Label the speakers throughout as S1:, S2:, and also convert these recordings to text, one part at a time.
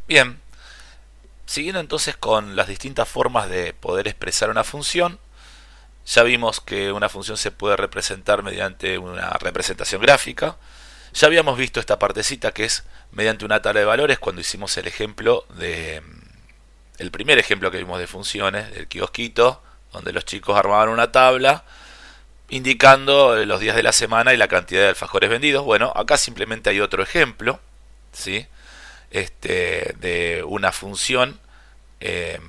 S1: Bien, siguiendo entonces con las distintas formas de poder expresar una función, ya vimos que una función se puede representar mediante una representación gráfica. Ya habíamos visto esta partecita que es mediante una tabla de valores cuando hicimos el ejemplo de el primer ejemplo que vimos de funciones del kiosquito, donde los chicos armaban una tabla indicando los días de la semana y la cantidad de alfajores vendidos. Bueno, acá simplemente hay otro ejemplo, ¿sí? De una función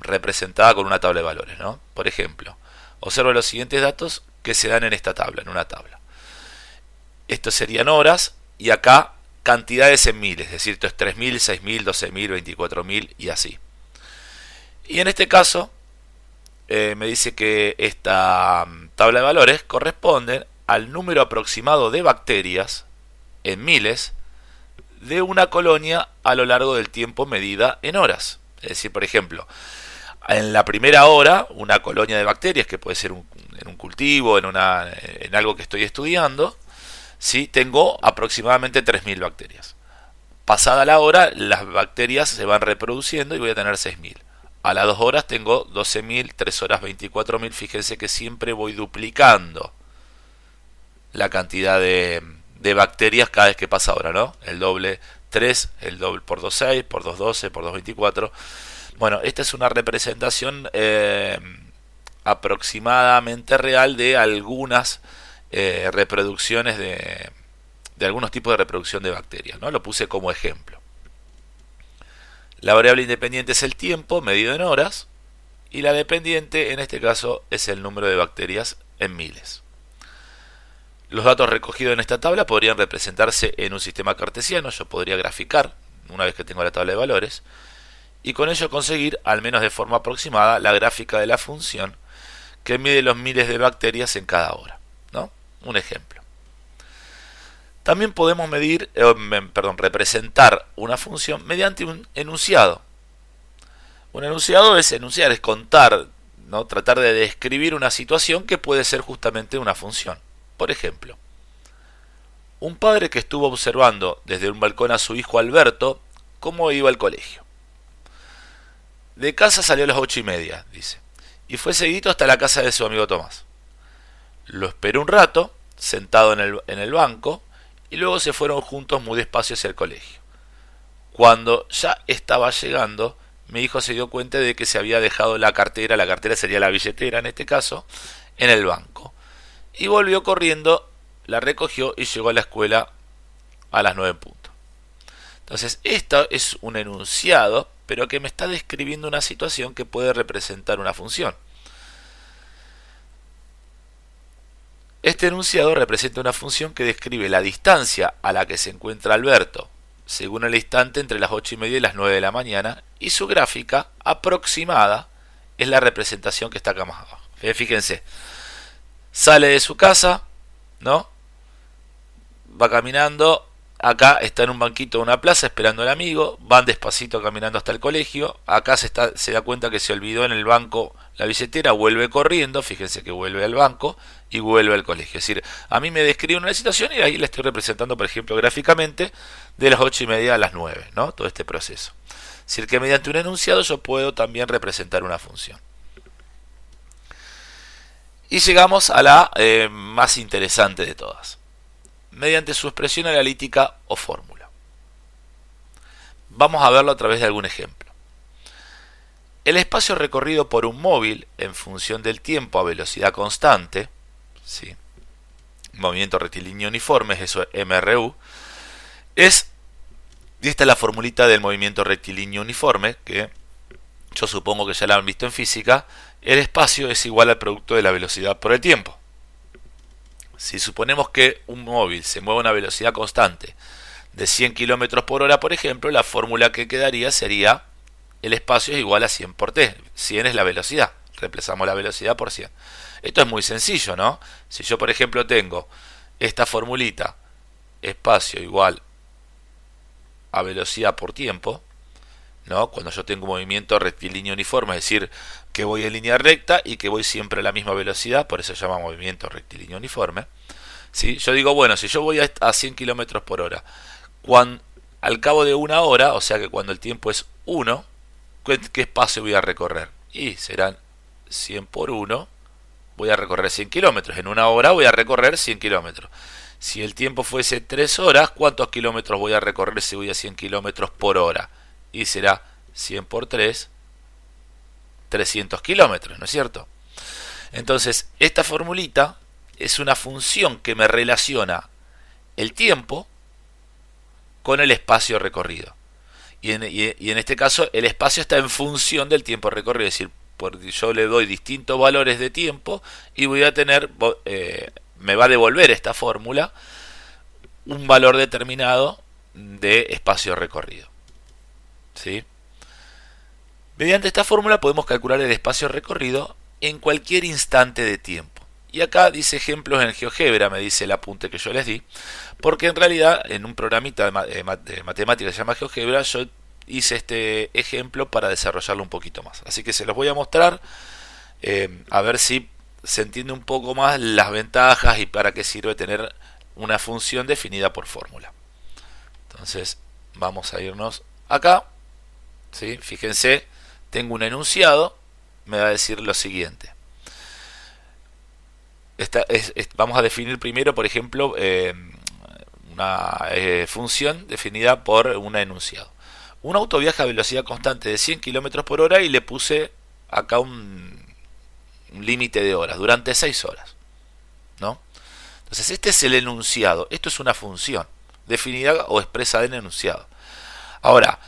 S1: representada con una tabla de valores, ¿no? Por ejemplo, observa los siguientes datos que se dan en esta tabla, en una tabla. Estos serían horas y acá cantidades en miles, es decir, esto es 3.000, 6.000, 12.000, 24.000 y así. Y en este caso me dice que esta tabla de valores corresponde al número aproximado de bacterias en miles de una colonia a lo largo del tiempo medida en horas. Es decir, por ejemplo, en la primera hora, una colonia de bacterias, que puede ser en un cultivo, en algo que estoy estudiando, ¿sí? Tengo aproximadamente 3.000 bacterias. Pasada la hora, las bacterias se van reproduciendo y voy a tener 6.000. A las 2 horas tengo 12.000, 3 horas 24.000. Fíjense que siempre voy duplicando la cantidad de bacterias cada vez que pasa hora, ¿no? El doble 3, el doble por 2 6, por 2 12, por 2 24. Bueno, esta es una representación aproximadamente real de algunas reproducciones de algunos tipos de reproducción de bacterias, ¿no? Lo puse como ejemplo. La variable independiente es el tiempo medido en horas y la dependiente en este caso es el número de bacterias en miles. Los datos recogidos en esta tabla podrían representarse en un sistema cartesiano. Yo podría graficar una vez que tengo la tabla de valores y con ello conseguir, al menos de forma aproximada, la gráfica de la función que mide los miles de bacterias en cada hora, ¿no? Un ejemplo. También podemos representar una función mediante un enunciado. Un enunciado es enunciar, es contar, ¿no? Tratar de describir una situación que puede ser justamente una función. Por ejemplo, un padre que estuvo observando desde un balcón a su hijo Alberto cómo iba al colegio. De casa salió a las 8:30, dice, y fue seguido hasta la casa de su amigo Tomás. Lo esperó un rato, sentado en el banco, y luego se fueron juntos muy despacio hacia el colegio. Cuando ya estaba llegando, mi hijo se dio cuenta de que se había dejado la cartera sería la billetera en este caso, en el banco. Y volvió corriendo, la recogió y llegó a la escuela a las 9 puntos. Entonces, esto es un enunciado, pero que me está describiendo una situación que puede representar una función. Este enunciado representa una función que describe la distancia a la que se encuentra Alberto, según el instante entre las 8:30 y las 9 de la mañana, y su gráfica aproximada es la representación que está acá más abajo. Fíjense, sale de su casa, ¿no? Va caminando, acá está en un banquito de una plaza esperando al amigo, van despacito caminando hasta el colegio, acá se da cuenta que se olvidó en el banco la billetera, vuelve corriendo, fíjense que vuelve al banco y vuelve al colegio. Es decir, a mí me describe una situación y ahí la estoy representando, por ejemplo, gráficamente de las 8:30 a las 9, ¿no? Todo este proceso. Es decir, que mediante un enunciado yo puedo también representar una función. Y llegamos a la más interesante de todas. Mediante su expresión analítica o fórmula. Vamos a verlo a través de algún ejemplo. El espacio recorrido por un móvil en función del tiempo a velocidad constante, ¿sí? Movimiento rectilíneo uniforme, eso es MRU, y esta es la formulita del movimiento rectilíneo uniforme, que yo supongo que ya la han visto en física. El espacio es igual al producto de la velocidad por el tiempo. Si suponemos que un móvil se mueve a una velocidad constante de 100 km por hora, por ejemplo, la fórmula que quedaría sería el espacio es igual a 100 por t. 100 es la velocidad. Reemplazamos la velocidad por 100. Esto es muy sencillo, ¿no? Si yo, por ejemplo, tengo esta formulita, espacio igual a velocidad por tiempo, ¿no? Cuando yo tengo un movimiento rectilíneo uniforme, es decir, que voy en línea recta y que voy siempre a la misma velocidad, por eso se llama movimiento rectilíneo uniforme. ¿Sí? Yo digo, bueno, si yo voy a 100 km por hora, al cabo de una hora, o sea que cuando el tiempo es 1, ¿qué espacio voy a recorrer? Y serán 100 por 1, voy a recorrer 100 kilómetros. En una hora voy a recorrer 100 kilómetros. Si el tiempo fuese 3 horas, ¿cuántos kilómetros voy a recorrer si voy a 100 kilómetros por hora? Y será 100 por 3, 300 kilómetros, ¿no es cierto? Entonces, esta formulita es una función que me relaciona el tiempo con el espacio recorrido. Y en este caso, el espacio está en función del tiempo recorrido. Es decir, yo le doy distintos valores de tiempo y voy a tener, me va a devolver esta fórmula un valor determinado de espacio recorrido. ¿Sí? Mediante esta fórmula podemos calcular el espacio recorrido en cualquier instante de tiempo. Y acá dice ejemplos en GeoGebra, me dice el apunte que yo les di, porque en realidad en un programita de matemáticas que se llama GeoGebra yo hice este ejemplo para desarrollarlo un poquito más. Así que se los voy a mostrar, a ver si se entiende un poco más las ventajas y para qué sirve tener una función definida por fórmula. Entonces vamos a irnos acá, ¿sí? Fíjense, tengo un enunciado, me va a decir lo siguiente. Vamos a definir primero, por ejemplo, una función definida por un enunciado. Un auto viaja a velocidad constante de 100 km por hora y le puse acá un límite de horas, durante 6 horas, ¿no? Entonces este es el enunciado, esto es una función definida o expresada en enunciado. Ahora,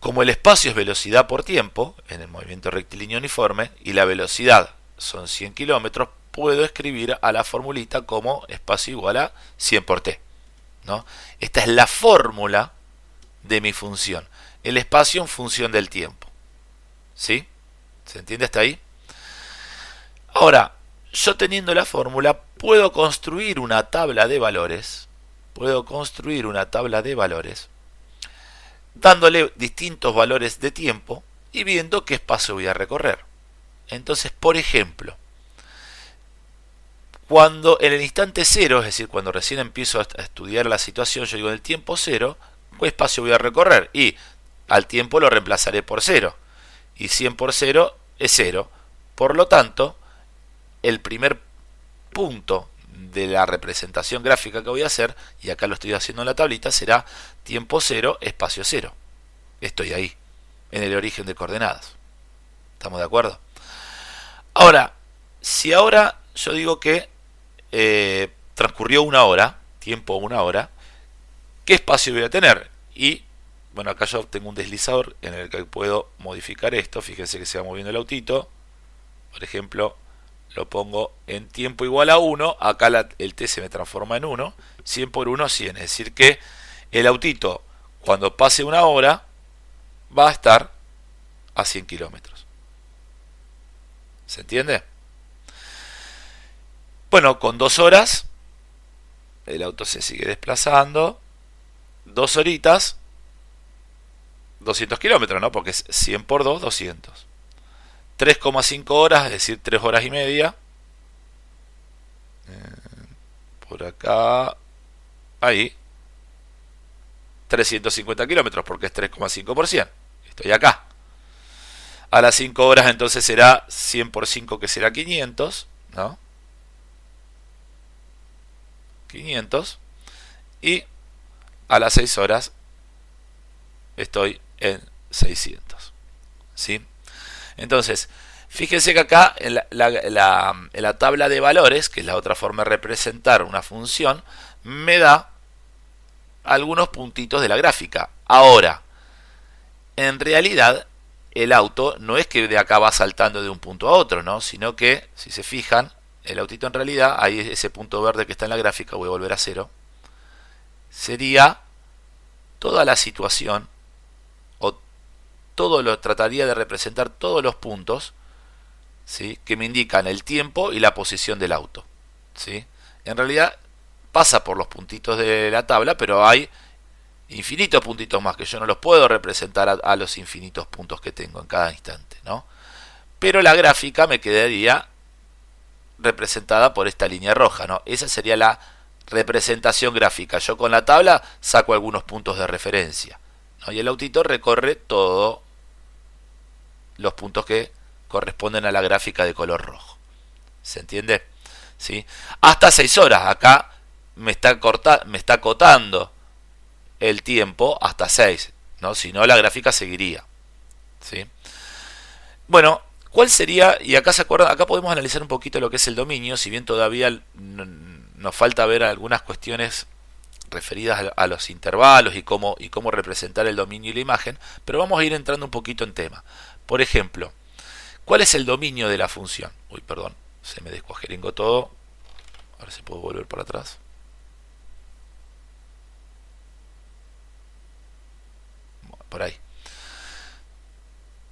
S1: como el espacio es velocidad por tiempo, en el movimiento rectilíneo uniforme, y la velocidad son 100 kilómetros, puedo escribir a la formulita como espacio igual a 100 por t, ¿no? Esta es la fórmula de mi función. El espacio en función del tiempo. ¿Sí? ¿Se entiende hasta ahí? Ahora, yo teniendo la fórmula, puedo construir una tabla de valores. Dándole distintos valores de tiempo y viendo qué espacio voy a recorrer. Entonces, por ejemplo, cuando en el instante cero, es decir, cuando recién empiezo a estudiar la situación, yo digo en el tiempo cero, ¿qué espacio voy a recorrer? Y al tiempo lo reemplazaré por cero. Y 100 por cero es cero. Por lo tanto, el primer punto de la representación gráfica que voy a hacer, y acá lo estoy haciendo en la tablita, será tiempo cero, espacio cero. Estoy ahí, en el origen de coordenadas. ¿Estamos de acuerdo? Ahora, si ahora yo digo que transcurrió una hora, tiempo una hora, ¿qué espacio voy a tener? Y, bueno, acá yo tengo un deslizador en el que puedo modificar esto. Fíjense que se va moviendo el autito. Por ejemplo, lo pongo en tiempo igual a 1. Acá el t se me transforma en 1. 100 por 1, 100. Es decir que el autito, cuando pase una hora, va a estar a 100 kilómetros. ¿Se entiende? Bueno, con 2 horas, el auto se sigue desplazando. 2 horitas, 200 kilómetros, ¿no? Porque es 100 por 2, 200. 3,5 horas, es decir, 3 horas y media. Por acá, ahí. 350 kilómetros, porque es 3,5 por 100. Estoy acá. A las 5 horas entonces será 100 por 5, que será 500, ¿no? 500. Y a las 6 horas estoy en 600. ¿Sí? Entonces, fíjense que acá en la tabla de valores, que es la otra forma de representar una función, me da algunos puntitos de la gráfica. Ahora, en realidad, el auto no es que de acá va saltando de un punto a otro, ¿no? Sino que, si se fijan, el autito en realidad, ahí ese punto verde que está en la gráfica, voy a volver a cero, sería toda la situación, o trataría de representar todos los puntos, ¿sí?, que me indican el tiempo y la posición del auto, ¿sí? En realidad pasa por los puntitos de la tabla, pero hay infinitos puntitos más que yo no los puedo representar a los infinitos puntos que tengo en cada instante, ¿no? Pero la gráfica me quedaría representada por esta línea roja, ¿no? Esa sería la representación gráfica. Yo con la tabla saco algunos puntos de referencia, ¿no? Y el autito recorre todos los puntos que corresponden a la gráfica de color rojo. ¿Se entiende? ¿Sí? Hasta 6 horas. Acá me está acotando el tiempo hasta 6, ¿no? Si no, la gráfica seguiría. ¿Sí? Bueno, ¿cuál sería? Y acá se acuerdan, acá podemos analizar un poquito lo que es el dominio, si bien todavía nos falta ver algunas cuestiones referidas a los intervalos y cómo representar el dominio y la imagen, pero vamos a ir entrando un poquito en tema. Por ejemplo, ¿cuál es el dominio de la función? Uy, perdón, se me descuajeringó todo. A ver si puedo volver para atrás. Bueno, por ahí.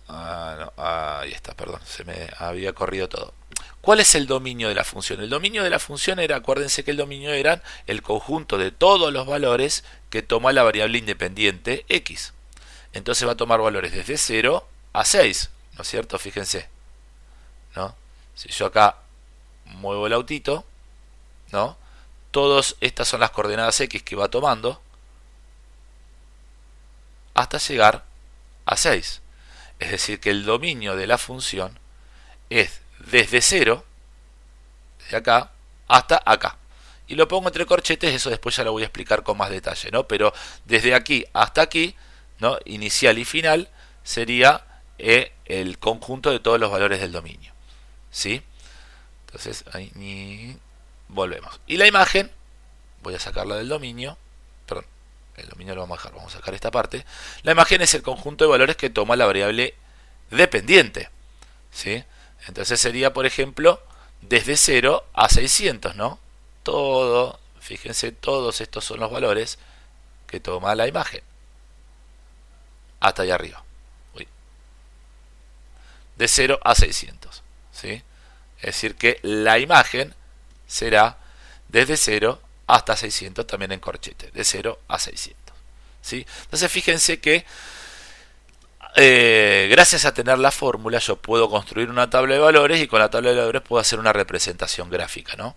S1: No, ahí está, perdón, se me había corrido todo. ¿Cuál es el dominio de la función? El dominio de la función era, acuérdense que el dominio era el conjunto de todos los valores que toma la variable independiente x. Entonces va a tomar valores desde 0 a 6, ¿no es cierto? Fíjense, ¿no? Si yo acá muevo el autito, ¿no? Todas estas son las coordenadas x que va tomando hasta llegar a 6. Es decir, que el dominio de la función es desde 0, de acá, hasta acá. Y lo pongo entre corchetes, eso después ya lo voy a explicar con más detalle, ¿no? Pero desde aquí hasta aquí, ¿no? Inicial y final, sería el conjunto de todos los valores del dominio. ¿Sí? Entonces, ahí volvemos. Y la imagen, voy a sacarla del dominio, perdón, el dominio lo vamos a dejar, vamos a sacar esta parte. La imagen es el conjunto de valores que toma la variable dependiente, ¿sí? Entonces sería, por ejemplo, desde 0 a 600, ¿no? Fíjense, todos estos son los valores que toma la imagen. Hasta allá arriba. Uy. De 0 a 600, ¿sí? Es decir que la imagen será desde 0 hasta 600, también en corchete, de 0 a 600. ¿Sí? Entonces fíjense que gracias a tener la fórmula yo puedo construir una tabla de valores y con la tabla de valores puedo hacer una representación gráfica, ¿no?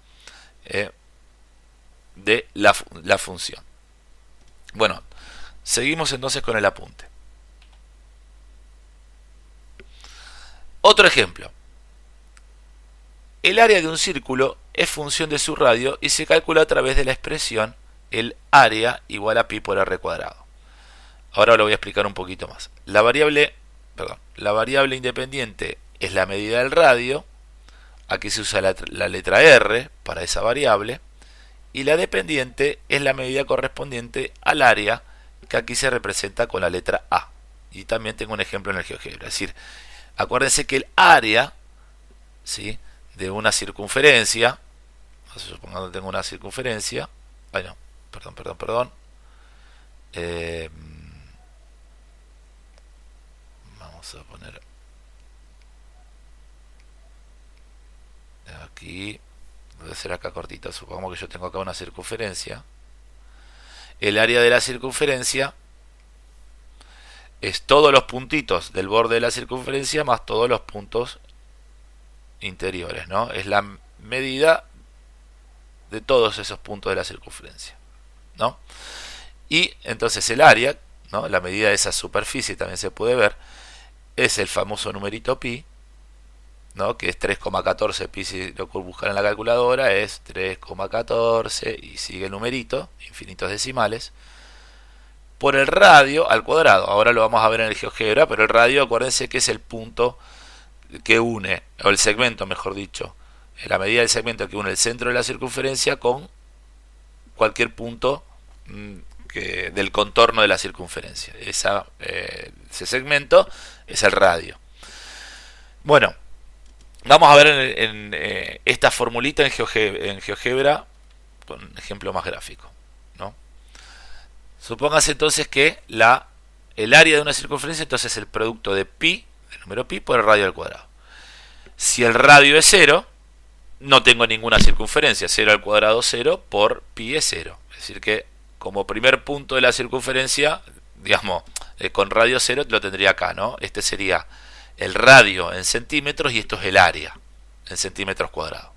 S1: De la función. Bueno, seguimos entonces con el apunte. Otro ejemplo. El área de un círculo es función de su radio y se calcula a través de la expresión el área igual a pi por r cuadrado. Ahora lo voy a explicar un poquito más. La variable independiente es la medida del radio. Aquí se usa la letra R para esa variable. Y la dependiente es la medida correspondiente al área, que aquí se representa con la letra A. Y también tengo un ejemplo en el GeoGebra. Es decir, acuérdense que el área, ¿sí?, de una circunferencia, supongamos que tengo una circunferencia, ay no, perdón, vamos a poner aquí, debe ser acá cortito, supongamos que yo tengo acá una circunferencia, el área de la circunferencia es todos los puntitos del borde de la circunferencia más todos los puntos interiores, ¿no? Es la medida de todos esos puntos de la circunferencia, ¿no? Y entonces el área, ¿no?, la medida de esa superficie también se puede ver, es el famoso numerito pi, ¿no?, que es 3,14. Pi, si lo buscan en la calculadora, es 3,14 y sigue el numerito, infinitos decimales, por el radio al cuadrado. Ahora lo vamos a ver en el GeoGebra, pero el radio, acuérdense que es el punto que une, o el segmento mejor dicho, la medida del segmento que une el centro de la circunferencia con cualquier punto del contorno de la circunferencia. Ese segmento es el radio. Bueno, vamos a ver en esta formulita en GeoGebra con un ejemplo más gráfico, ¿no? Supóngase entonces que el área de una circunferencia entonces es el producto de pi, el número pi, por el radio al cuadrado. Si el radio es 0, no tengo ninguna circunferencia. 0 al cuadrado 0 por pi es 0. Es decir que como primer punto de la circunferencia, digamos, con radio 0 lo tendría acá, ¿no? Este sería el radio en centímetros y esto es el área en centímetros cuadrados.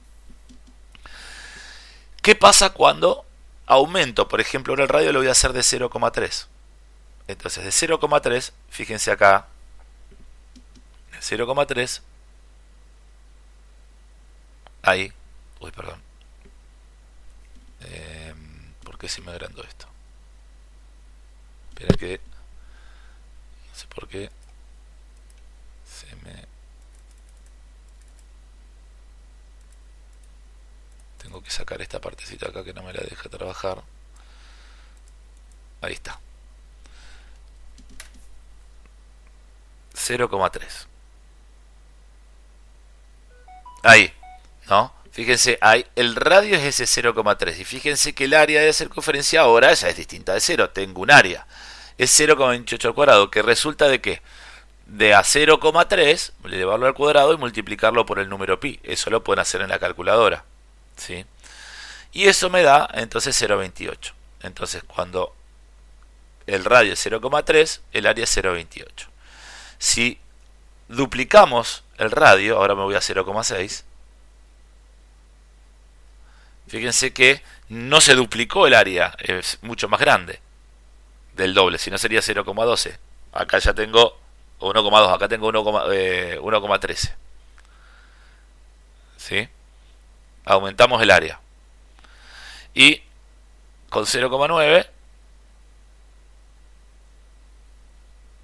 S1: ¿Qué pasa cuando aumento? Por ejemplo, ahora el radio lo voy a hacer de 0,3. Entonces de 0,3, fíjense acá, de 0,3, ahí, uy, perdón, ¿por qué se me agrandó esto? Espera que, no sé por qué, se me... Tengo que sacar esta partecita acá que no me la deja trabajar. Ahí está. 0,3. Ahí, ¿no? Fíjense, ahí, el radio es ese 0,3. Y fíjense que el área de circunferencia ahora ya es distinta de 0. Tengo un área. Es 0,28 al cuadrado, que resulta de que de a 0,3 elevarlo al cuadrado y multiplicarlo por el número pi. Eso lo pueden hacer en la calculadora, ¿sí? Y eso me da entonces 0,28. Entonces cuando el radio es 0,3, el área es 0,28. Si duplicamos el radio, ahora me voy a 0,6, fíjense que no se duplicó el área, es mucho más grande del doble, si no sería 0,12. Acá ya tengo 1,2, acá tengo 1,13. ¿Sí? Aumentamos el área. Y con 0,9,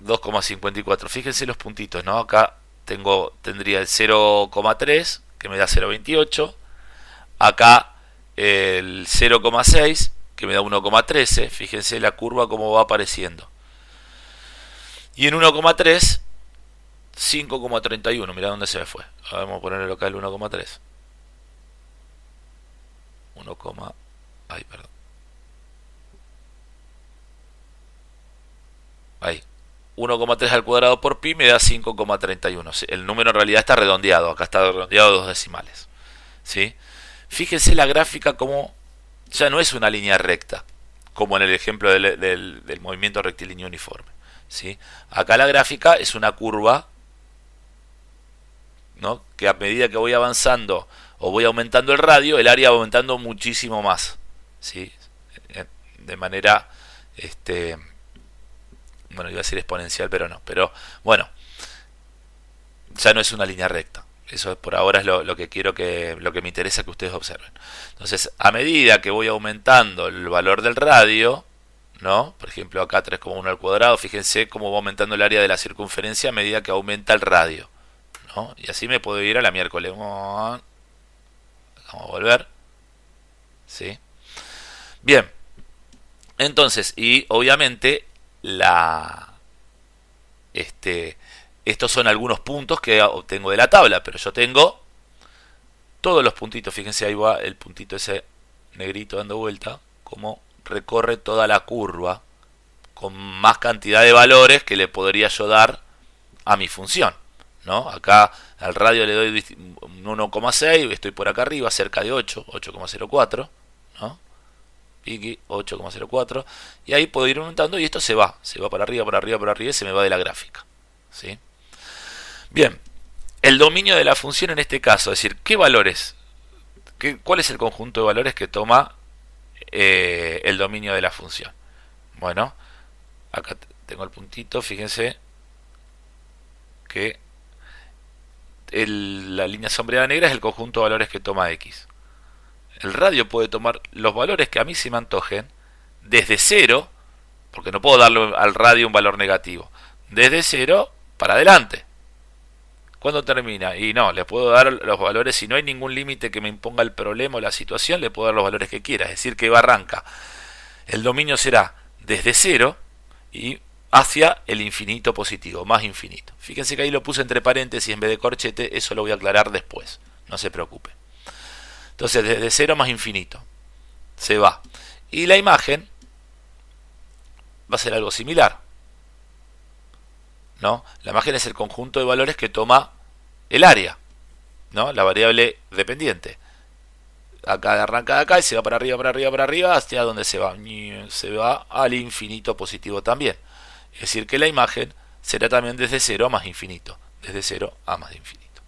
S1: 2,54. Fíjense los puntitos, ¿no? Acá tendría el 0,3 que me da 0,28. Acá el 0,6 que me da 1,13. Fíjense la curva cómo va apareciendo. Y en 1,3, 5,31. Mirá dónde se me fue. Ahora vamos a ponerle acá el 1,3. 1, ay, perdón. Ahí. 1,3 al cuadrado por pi me da 5,31. El número en realidad está redondeado. Acá está redondeado dos decimales. ¿Sí? Fíjense la gráfica como ya no es una línea recta, como en el ejemplo del movimiento rectilíneo uniforme. ¿Sí? Acá la gráfica es una curva, ¿no? Que a medida que voy avanzando o voy aumentando el radio, el área va aumentando muchísimo más. ¿Sí? De manera, bueno, iba a decir exponencial, pero no. Pero bueno, ya no es una línea recta. Eso por ahora es lo que quiero lo que me interesa que ustedes observen. Entonces, a medida que voy aumentando el valor del radio, ¿no? Por ejemplo, acá 3,1 al cuadrado, fíjense cómo va aumentando el área de la circunferencia a medida que aumenta el radio, ¿no? Y así me puedo ir a la miércoles. Vamos a volver. ¿Sí? Bien. Entonces, y obviamente estos son algunos puntos que obtengo de la tabla, pero yo tengo todos los puntitos. Fíjense, ahí va el puntito ese negrito dando vuelta, como recorre toda la curva con más cantidad de valores que le podría yo dar a mi función, ¿no? Acá al radio le doy un 1,6, estoy por acá arriba, cerca de 8, 8,04, ¿no? Piqui, 8,04, y ahí puedo ir aumentando y esto se va para arriba, para arriba, para arriba y se me va de la gráfica, ¿sí? Bien, el dominio de la función en este caso, es decir, ¿qué valores? ¿Cuál es el conjunto de valores que toma el dominio de la función? Bueno, acá tengo el puntito, fíjense que la línea sombreada negra es el conjunto de valores que toma X. El radio puede tomar los valores que a mí se me antojen desde 0, porque no puedo darle al radio un valor negativo, desde 0 para adelante. ¿Cuándo termina? Y no, le puedo dar los valores, si no hay ningún límite que me imponga el problema o la situación, le puedo dar los valores que quiera, es decir, que arranca. El dominio será desde 0 y hacia el infinito positivo, más infinito. Fíjense que ahí lo puse entre paréntesis en vez de corchete, eso lo voy a aclarar después, no se preocupe. Entonces, desde 0 más infinito, se va. Y la imagen va a ser algo similar, ¿no? La imagen es el conjunto de valores que toma el área, ¿no? La variable dependiente. Acá arranca de acá y se va para arriba, para arriba, para arriba, hasta donde se va. Se va al infinito positivo también. Es decir, que la imagen será también desde 0 a más infinito. Desde 0 a más infinito.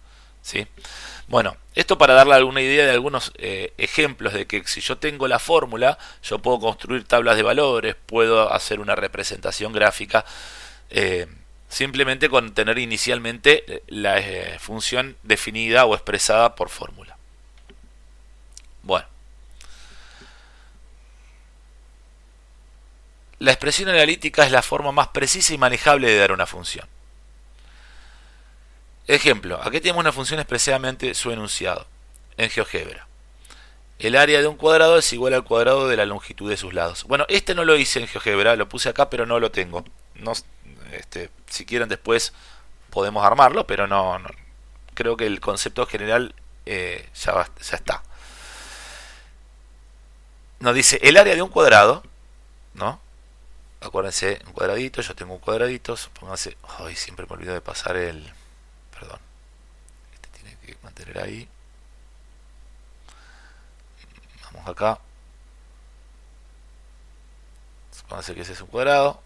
S1: ¿sí? Bueno, esto para darle alguna idea de algunos ejemplos de que si yo tengo la fórmula, yo puedo construir tablas de valores, puedo hacer una representación gráfica, eh, simplemente con tener inicialmente la función definida o expresada por fórmula. Bueno, la expresión analítica es la forma más precisa y manejable de dar una función. Ejemplo, aquí tenemos una función expresamente su enunciado en GeoGebra. El área de un cuadrado es igual al cuadrado de la longitud de sus lados. Bueno, este no lo hice en GeoGebra, lo puse acá, pero no lo tengo. No, si quieren después podemos armarlo, pero no creo que el concepto general ya está. Nos dice el área de un cuadrado, ¿no? Acuérdense, un cuadradito, yo tengo un cuadradito, pónganse, ay, siempre me olvido de pasar perdón, este tiene que mantener ahí. Vamos acá, supónganse que ese es un cuadrado,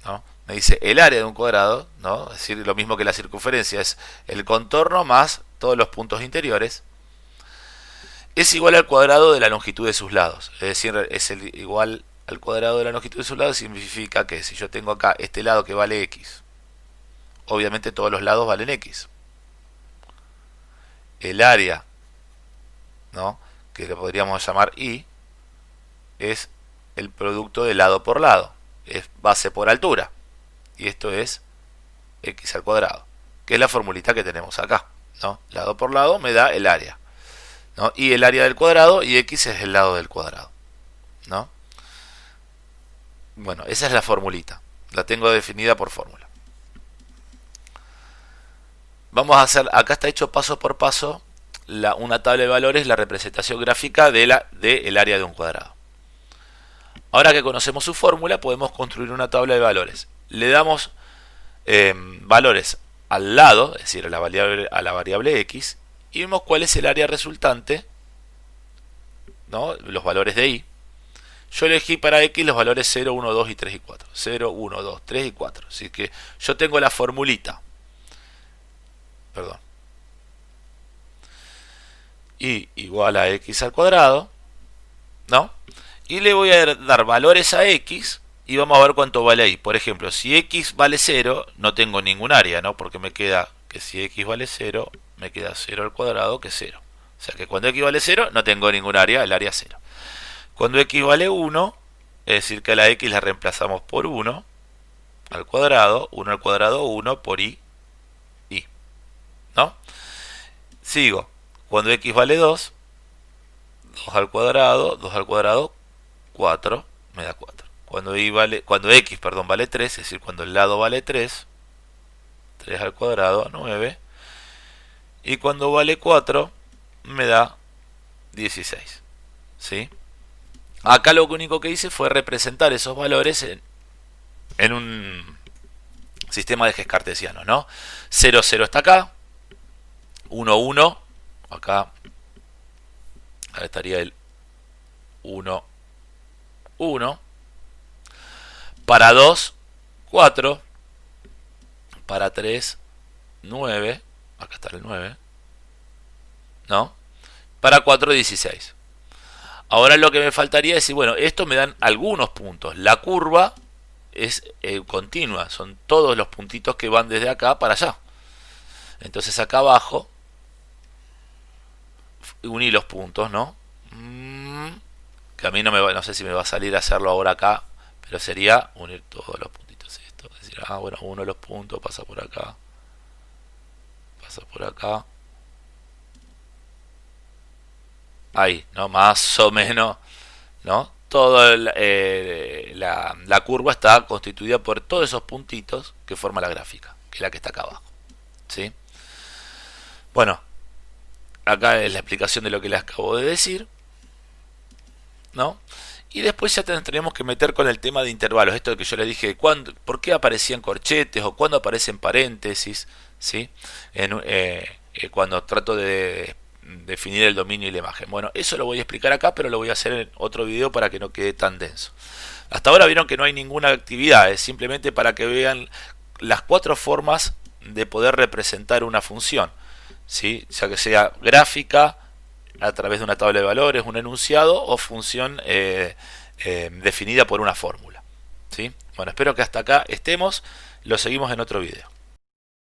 S1: ¿no? Me dice el área de un cuadrado, ¿no? Es decir, lo mismo que la circunferencia, es el contorno más todos los puntos interiores, es igual al cuadrado de la longitud de sus lados. Es decir, igual al cuadrado de la longitud de sus lados significa que si yo tengo acá este lado que vale x, obviamente todos los lados valen x. El área, ¿no?, que le podríamos llamar y, es el producto de lado por lado, es base por altura, y esto es x al cuadrado, que es la formulita que tenemos acá, ¿no? Lado por lado me da el área, ¿no? Y el área del cuadrado, y x es el lado del cuadrado, ¿no? Bueno, esa es la formulita, la tengo definida por fórmula. Vamos a hacer, acá está hecho paso por paso una tabla de valores, la representación gráfica del área de un cuadrado. Ahora que conocemos su fórmula, podemos construir una tabla de valores. Le damos valores al lado, es decir, a la variable x, y vemos cuál es el área resultante, ¿no?, los valores de y. Yo elegí para x los valores 0, 1, 2 y 3 y 4. 0, 1, 2, 3 y 4. Así que yo tengo la formulita. Perdón. Y igual a x al cuadrado, ¿no? Y le voy a dar valores a x y vamos a ver cuánto vale y. Por ejemplo, si x vale 0, no tengo ningún área, ¿no? Porque me queda que si x vale 0, me queda 0 al cuadrado, que es 0. O sea que cuando x vale 0, no tengo ningún área, el área 0. Cuando x vale 1, es decir que a la x la reemplazamos por 1 al cuadrado, 1 al cuadrado, 1 por y, ¿no? Sigo. Cuando x vale 2, 2 al cuadrado, 4, me da 4. Cuando x vale 3, es decir, cuando el lado vale 3, 3 al cuadrado, 9. Y cuando vale 4, me da 16. ¿Sí? Acá lo único que hice fue representar esos valores en un sistema de ejes cartesianos, ¿no? 0, 0 está acá, 1, 1, acá estaría el 1, 1, para 2, 4, para 3, 9, acá está el 9, ¿no? Para 4, 16. Ahora lo que me faltaría es decir, bueno, esto me dan algunos puntos. La curva es continua, son todos los puntitos que van desde acá para allá. Entonces acá abajo uní los puntos, ¿no? Que a mí no sé si me va a salir a hacerlo ahora acá, pero sería unir todos los puntitos. Esto, es decir, bueno, uno de los puntos pasa por acá, pasa por acá. Ahí, ¿no? Más o menos, ¿no? Toda la curva está constituida por todos esos puntitos que forma la gráfica, que es la que está acá abajo, ¿sí? Bueno, acá es la explicación de lo que les acabo de decir, ¿no? Y después ya tendremos que meter con el tema de intervalos, esto de que yo les dije, ¿por qué aparecían corchetes o cuándo aparecen paréntesis? ¿Sí? Cuando trato de definir el dominio y la imagen. Bueno, eso lo voy a explicar acá, pero lo voy a hacer en otro video para que no quede tan denso. Hasta ahora vieron que no hay ninguna actividad, es simplemente para que vean las 4 formas de poder representar una función, ¿sí? Ya que sea gráfica, a través de una tabla de valores, un enunciado o función definida por una fórmula, ¿sí? Bueno, espero que hasta acá estemos, lo seguimos en otro video.